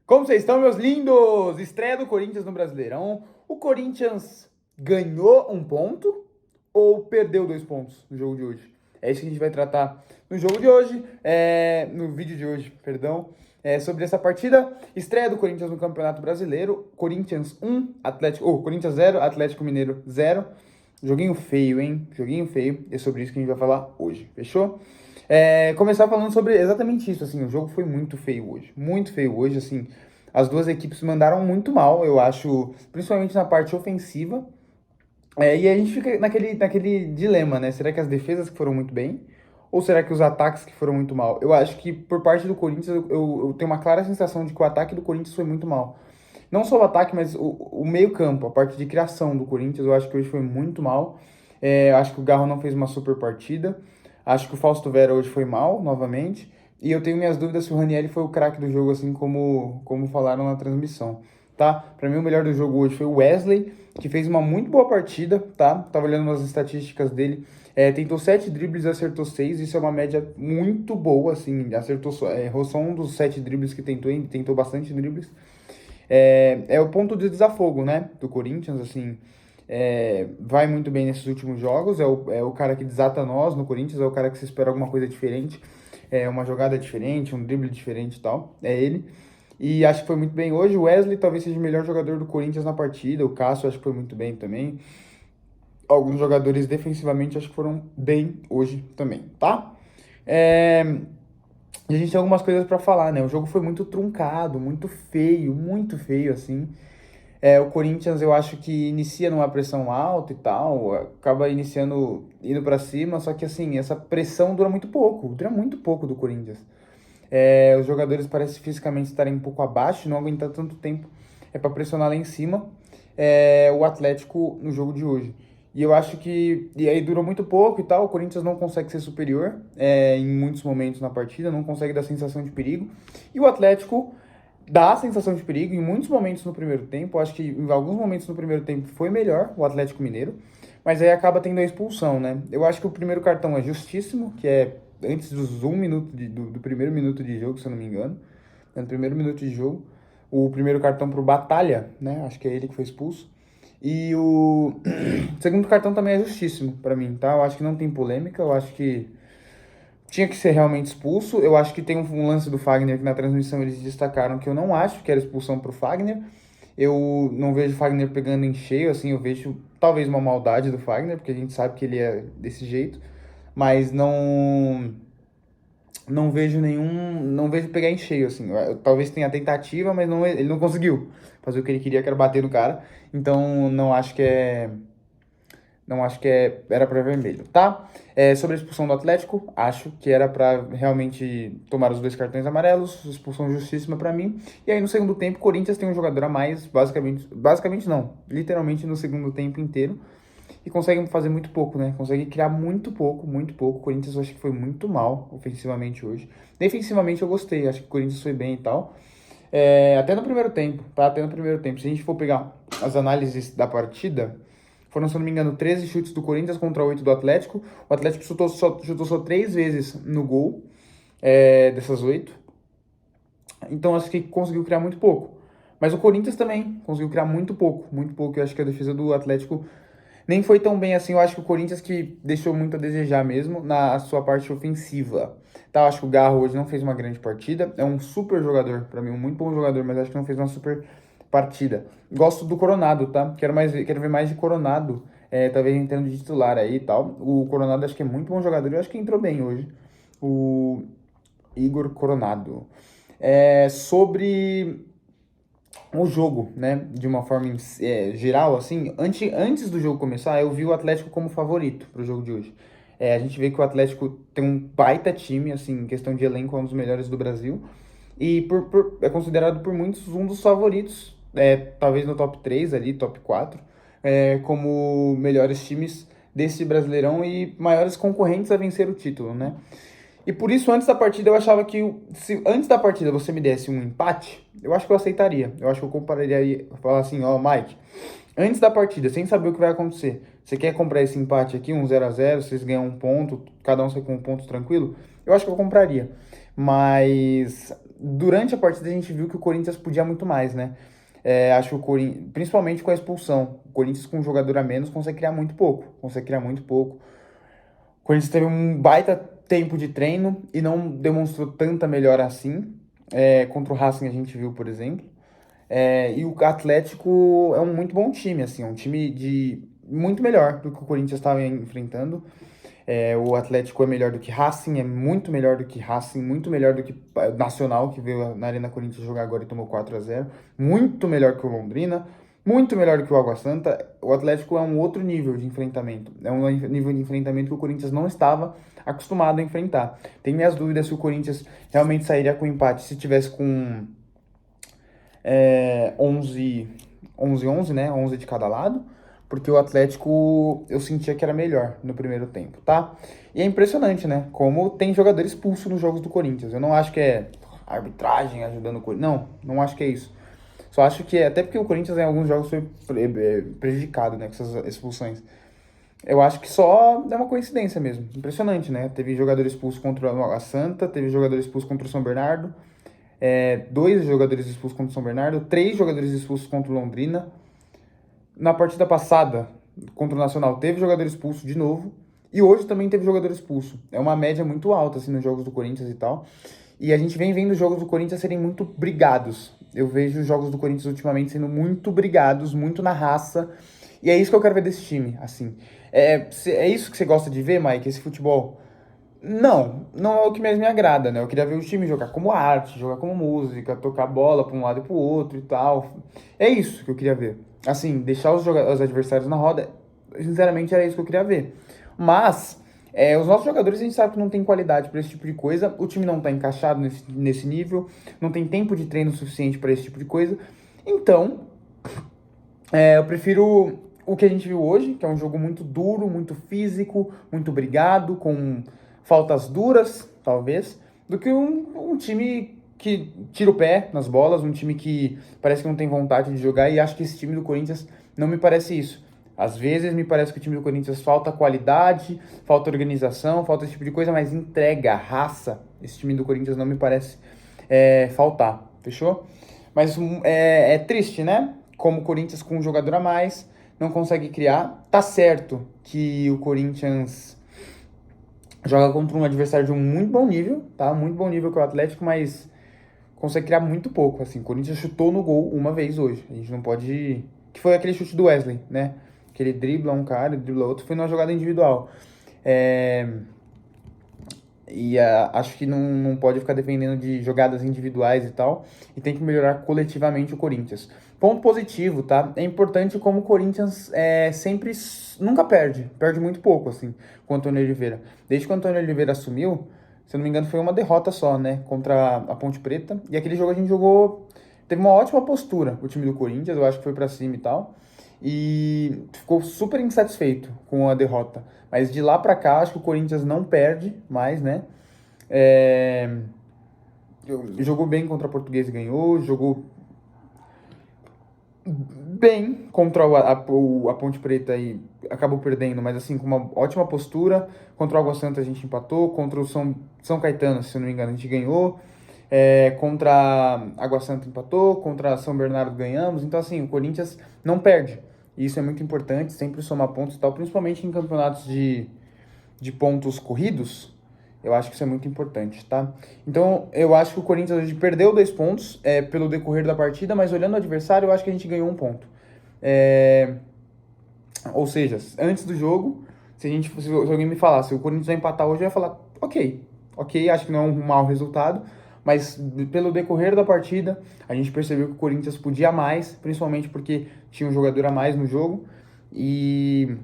Como vocês estão, meus lindos? Estreia do Corinthians no Brasileirão. O Corinthians ganhou um ponto ou perdeu 2 pontos no jogo de hoje? É isso que a gente vai tratar no jogo de hoje, no vídeo de hoje, perdão. Sobre essa partida, estreia do Corinthians no Campeonato Brasileiro. Corinthians 1, Corinthians 0, Atlético Mineiro 0. Joguinho feio, hein? Joguinho feio. É sobre isso que a gente vai falar hoje, fechou? Começar falando sobre exatamente isso, assim, o jogo foi muito feio hoje, assim, as duas equipes mandaram muito mal, eu acho, principalmente na parte ofensiva, e a gente fica naquele dilema, né, será que as defesas que foram muito bem, ou será que os ataques que foram muito mal? Eu acho que por parte do Corinthians, eu tenho uma clara sensação de que o ataque do Corinthians foi muito mal, não só o ataque, mas o meio campo, a parte de criação do Corinthians, eu acho que hoje foi muito mal, eu acho que o Garro não fez uma super partida. Acho que o Fausto Vera hoje foi mal, novamente. E eu tenho minhas dúvidas se o Ranieri foi o craque do jogo, assim como falaram na transmissão, tá? Pra mim, o melhor do jogo hoje foi o Wesley, que fez uma muito boa partida, tá? Tava olhando as estatísticas dele. Tentou 7 dribles e acertou 6. Isso é uma média muito boa, assim. Acertou errou só um dos 7 dribles que tentou, hein? Tentou bastante dribles. É o ponto de desafogo, né? Do Corinthians, assim. Vai muito bem nesses últimos jogos, é o cara que desata nós no Corinthians, é o cara que se espera alguma coisa diferente, uma jogada diferente, um drible diferente e tal, é ele. E acho que foi muito bem hoje. O Wesley talvez seja o melhor jogador do Corinthians na partida, o Cássio acho que foi muito bem também. Alguns jogadores defensivamente acho que foram bem hoje também, tá? É, e a gente tem algumas coisas para falar, né? O jogo foi muito truncado, muito feio, assim. O Corinthians eu acho que inicia numa pressão alta e tal, acaba indo para cima, só que assim, essa pressão dura muito pouco do Corinthians. Os jogadores parecem fisicamente estarem um pouco abaixo, não aguentar tanto tempo para pressionar lá em cima. O Atlético no jogo de hoje. E eu acho que. E aí durou muito pouco e tal. O Corinthians não consegue ser superior em muitos momentos na partida, não consegue dar sensação de perigo. E o Atlético dá a sensação de perigo em muitos momentos no primeiro tempo. Eu acho que em alguns momentos no primeiro tempo foi melhor o Atlético Mineiro, mas aí acaba tendo a expulsão, né? Eu acho que o primeiro cartão é justíssimo, que é antes dos 1 minuto do primeiro minuto de jogo, se eu não me engano. No primeiro minuto de jogo. O primeiro cartão pro Batalha, né? Acho que é ele que foi expulso. E o segundo cartão também é justíssimo pra mim, tá? Eu acho que não tem polêmica, eu acho que tinha que ser realmente expulso. Eu acho que tem um lance do Fagner que na transmissão eles destacaram que eu não acho que era expulsão pro Fagner. Eu não vejo o Fagner pegando em cheio, assim, eu vejo talvez uma maldade do Fagner, porque a gente sabe que ele é desse jeito, mas não vejo não vejo pegar em cheio, assim. Talvez tenha tentativa, mas ele não conseguiu fazer o que ele queria, que era bater no cara. Então não acho que era para vermelho, tá? Sobre a expulsão do Atlético, acho que era para realmente tomar os 2 cartões amarelos, expulsão justíssima para mim. E aí no segundo tempo, o Corinthians tem um jogador a mais, basicamente não, literalmente no segundo tempo inteiro, e consegue fazer muito pouco, né? Consegue criar muito pouco, muito pouco. O Corinthians eu acho que foi muito mal ofensivamente hoje. Defensivamente eu gostei, acho que o Corinthians foi bem e tal. Até no primeiro tempo, tá? Até no primeiro tempo. Se a gente for pegar as análises da partida, foram, se eu não me engano, 13 chutes do Corinthians contra 8 do Atlético. O Atlético chutou só 3 vezes no gol dessas 8. Então acho que conseguiu criar muito pouco. Mas o Corinthians também conseguiu criar muito pouco, muito pouco. Eu acho que a defesa do Atlético nem foi tão bem assim. Eu acho que o Corinthians que deixou muito a desejar mesmo na sua parte ofensiva. Tá, eu acho que o Garro hoje não fez uma grande partida. É um super jogador, para mim, um muito bom jogador, mas acho que não fez uma super partida. Gosto do Coronado, tá? Quero ver mais de Coronado, talvez entrando de titular aí e tal. O Coronado acho que é muito bom jogador, eu acho que entrou bem hoje. O Igor Coronado. Sobre o jogo, né, de uma forma geral, assim, antes do jogo começar, eu vi o Atlético como favorito pro jogo de hoje. A gente vê que o Atlético tem um baita time, assim, em questão de elenco, é um dos melhores do Brasil, e é considerado por muitos um dos favoritos, talvez no top 3 ali, top 4, como melhores times desse Brasileirão e maiores concorrentes a vencer o título, né? E por isso, antes da partida, eu achava que se antes da partida você me desse um empate, eu acho que eu aceitaria. Eu acho que eu compararia, falar assim, ó, Mike, antes da partida, sem saber o que vai acontecer, você quer comprar esse empate aqui, um 0-0, vocês ganham um ponto, cada um sai com um ponto tranquilo? Eu acho que eu compraria. Mas durante a partida a gente viu que o Corinthians podia muito mais, né? Acho que o Corinthians, principalmente com a expulsão, o Corinthians com um jogador a menos consegue criar muito pouco, O Corinthians teve um baita tempo de treino e não demonstrou tanta melhora assim. Contra o Racing a gente viu, por exemplo. E o Atlético é um muito bom time, assim, é um time de muito melhor do que o Corinthians estava enfrentando. O Atlético é melhor do que Racing, é muito melhor do que Racing, muito melhor do que Nacional, que veio na Arena Corinthians jogar agora e tomou 4-0, muito melhor que o Londrina, muito melhor do que o Água Santa. O Atlético é um outro nível de enfrentamento, é um nível de enfrentamento que o Corinthians não estava acostumado a enfrentar. Tenho minhas dúvidas se o Corinthians realmente sairia com empate se tivesse com 11-11, né? 11 de cada lado, porque o Atlético eu sentia que era melhor no primeiro tempo, tá? E é impressionante, né? Como tem jogador expulso nos jogos do Corinthians. Eu não acho que é arbitragem ajudando o Corinthians. Não acho que é isso. Só acho que até porque o Corinthians em alguns jogos foi prejudicado, né? Com essas expulsões. Eu acho que só é uma coincidência mesmo. Impressionante, né? Teve jogador expulso contra a Santa, teve jogador expulso contra o São Bernardo. 2 jogadores expulsos contra o São Bernardo, 3 jogadores expulsos contra o Londrina. Na partida passada, contra o Nacional, teve jogador expulso de novo. E hoje também teve jogador expulso. É uma média muito alta, assim, nos jogos do Corinthians e tal. E a gente vem vendo os jogos do Corinthians serem muito brigados. Eu vejo os jogos do Corinthians ultimamente sendo muito brigados, muito na raça. E é isso que eu quero ver desse time, assim. É isso que você gosta de ver, Mike, esse futebol? Não é o que mais me agrada, né? Eu queria ver o time jogar como arte, jogar como música, tocar bola para um lado e para o outro e tal. É isso que eu queria ver. Assim, deixar os adversários na roda, sinceramente era isso que eu queria ver. Mas, os nossos jogadores a gente sabe que não tem qualidade para esse tipo de coisa, o time não tá encaixado nesse nível, não tem tempo de treino suficiente para esse tipo de coisa. Então, eu prefiro o que a gente viu hoje, que é um jogo muito duro, muito físico, muito brigado, com faltas duras, talvez, do que um time que tira o pé nas bolas, um time que parece que não tem vontade de jogar, e acho que esse time do Corinthians não me parece isso. Às vezes me parece que o time do Corinthians falta qualidade, falta organização, falta esse tipo de coisa, mas entrega, raça, esse time do Corinthians não me parece faltar, fechou? Mas é triste, né? Como o Corinthians com um jogador a mais não consegue criar. Tá certo que o Corinthians joga contra um adversário de um muito bom nível, tá? Muito bom nível que é o Atlético, mas consegue criar muito pouco, assim. O Corinthians chutou no gol uma vez hoje. A gente não pode... Que foi aquele chute do Wesley, né? Que ele dribla um cara, ele dribla outro. Foi numa jogada individual. Acho que não pode ficar dependendo de jogadas individuais e tal. E tem que melhorar coletivamente o Corinthians. Ponto positivo, tá? É importante como o Corinthians sempre... Nunca perde. Perde muito pouco, assim, com o Antônio Oliveira. Desde que o Antônio Oliveira assumiu, se eu não me engano, foi uma derrota só, né? Contra a Ponte Preta. E aquele jogo a gente jogou... Teve uma ótima postura, o time do Corinthians. Eu acho que foi pra cima e tal. E ficou super insatisfeito com a derrota. Mas de lá pra cá, acho que o Corinthians não perde mais, né? Jogou bem contra a Portuguesa e ganhou. Jogou bem contra a Ponte Preta e acabou perdendo, mas assim, com uma ótima postura. Contra o Água Santa a gente empatou. Contra o São Caetano, se eu não me engano, a gente ganhou. Contra a Água Santa empatou. Contra São Bernardo ganhamos. Então, assim, o Corinthians não perde. E isso é muito importante, sempre somar pontos e tal, principalmente em campeonatos de pontos corridos. Eu acho que isso é muito importante, tá? Então, eu acho que o Corinthians hoje perdeu 2 pontos pelo decorrer da partida, mas olhando o adversário, eu acho que a gente ganhou 1 ponto. Ou seja, antes do jogo, se alguém me falasse, o Corinthians vai empatar hoje, eu ia falar, ok, acho que não é um mau resultado, mas pelo decorrer da partida, a gente percebeu que o Corinthians podia mais, principalmente porque tinha um jogador a mais no jogo, e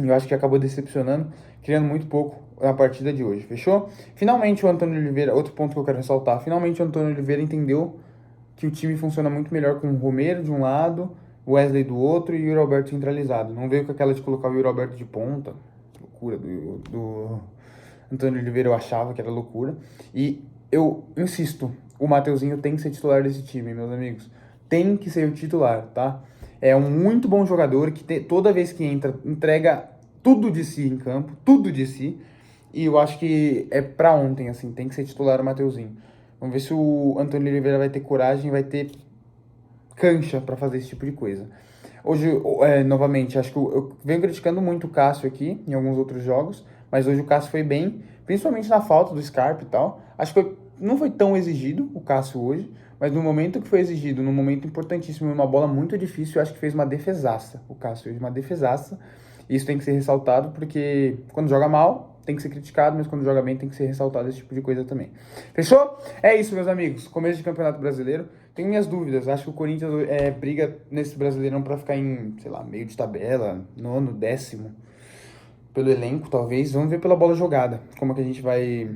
eu acho que acabou decepcionando, criando muito pouco na partida de hoje, fechou? Finalmente o Antônio Oliveira, outro ponto que eu quero ressaltar, finalmente o Antônio Oliveira entendeu que o time funciona muito melhor com o Romero de um lado, o Wesley do outro e o Yuri Alberto centralizado. Não veio com aquela de colocar o Yuri Alberto de ponta, loucura do Antônio Oliveira, eu achava que era loucura. E eu insisto, o Mateuzinho tem que ser titular desse time, meus amigos. Tem que ser o titular, tá? É um muito bom jogador que toda vez que entra, entrega tudo de si em campo, tudo de si. E eu acho que é pra ontem, assim, tem que ser titular o Mateuzinho. Vamos ver se o Antônio Oliveira vai ter coragem, vai ter cancha para fazer esse tipo de coisa. Hoje, novamente, acho que eu venho criticando muito o Cássio aqui, em alguns outros jogos, mas hoje o Cássio foi bem, principalmente na falta do Scarpa e tal. Acho que não foi tão exigido o Cássio hoje, mas no momento que foi exigido, num momento importantíssimo, uma bola muito difícil, eu acho que fez uma defesaça. O Cássio fez uma defesaça. Isso tem que ser ressaltado, porque quando joga mal, tem que ser criticado, mas quando joga bem, tem que ser ressaltado esse tipo de coisa também. Fechou? É isso, meus amigos. Começo de Campeonato Brasileiro. Tenho minhas dúvidas. Acho que o Corinthians briga nesse Brasileirão para ficar em, sei lá, meio de tabela, nono, décimo, pelo elenco, talvez. Vamos ver pela bola jogada, como é que a gente vai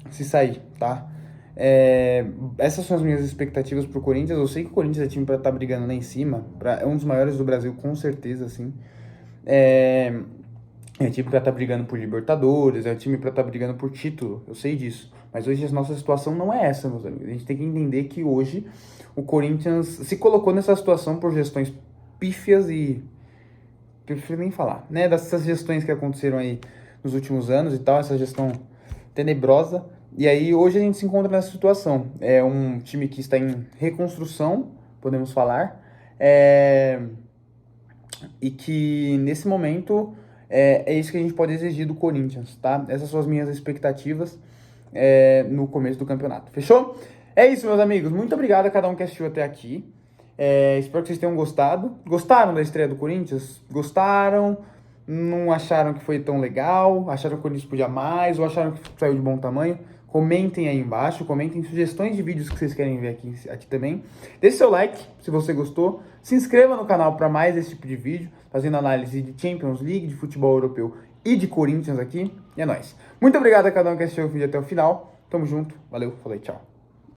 se sair, tá? Essas são as minhas expectativas pro Corinthians. Eu sei que o Corinthians é time para estar brigando lá em cima, é um dos maiores do Brasil, com certeza, assim. É time pra estar brigando por Libertadores, é time pra estar brigando por título, eu sei disso. Mas hoje a nossa situação não é essa, meus amigos. A gente tem que entender que hoje o Corinthians se colocou nessa situação por gestões pífias e... prefiro nem falar, né? Dessas gestões que aconteceram aí nos últimos anos e tal, essa gestão tenebrosa. E aí hoje a gente se encontra nessa situação. É um time que está em reconstrução, podemos falar. E que nesse momento é isso que a gente pode exigir do Corinthians, tá? Essas são as minhas expectativas no começo do campeonato. Fechou? É isso, meus amigos. Muito obrigado a cada um que assistiu até aqui. Espero que vocês tenham gostado. Gostaram da estreia do Corinthians? Gostaram? Não acharam que foi tão legal? Acharam que o Corinthians podia mais? Ou acharam que saiu de bom tamanho? Comentem aí embaixo, comentem sugestões de vídeos que vocês querem ver aqui também. Deixe seu like se você gostou. Se inscreva no canal para mais esse tipo de vídeo, fazendo análise de Champions League, de futebol europeu e de Corinthians aqui. E é nóis. Muito obrigado a cada um que assistiu o vídeo até o final. Tamo junto, valeu, falou e tchau.